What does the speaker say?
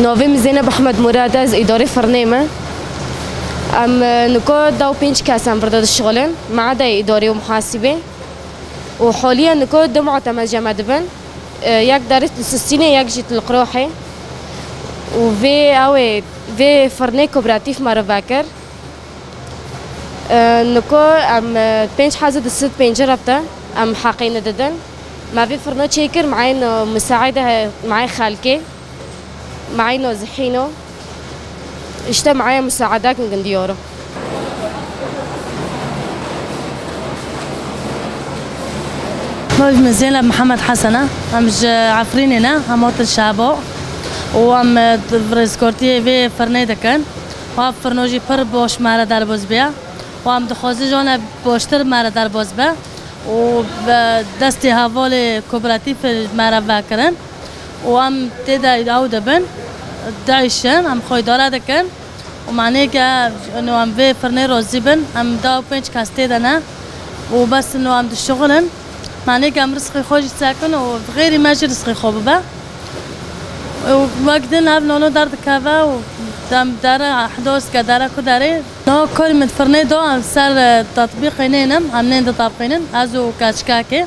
ناویم زینب احمد مراد از اداره فرنیمه. ام نکو دو پنج کسم برده شغلن مع ده اداره و محاسبه و حاليا نکو دو معتمد جمع دبن یک دارت السستينة یک جيت القروحي و في فرني كوبراتيف مرة باكر نکو ام پنج حازد الست پنج ربطة ام حاقين ددن ما في فرنو شيكر معي مساعدة معي خالكي معي نوزحينو اشتا معي مساعدات من جنديورو. اسمي زينب محمد حسنة امج عفريننا هموت الشابو وام فريسكورتي في فرني دكن و فرنوجي پر بوش مارا در باز بیا و هم دخوازی جانه باشتر مارا در باز بیا و دستی حوال کوپراتیف مارا بکرن و هم تیدا او دبن دایشن هم خوی داره دکن و معنی که انو هم وی فرنی روزی بن هم داو پنج کاستی دنه و بس انو هم دشغلن معنی که هم رزقی خوشی ساکن و غیری ماجی رزقی خوب با و وقتن هم نونو درد کاوا و دم داره حدوث كداره كداره نو كل من فرني دو سر تطبيق نينم هم نين تطبيقين ازو كاشكاكي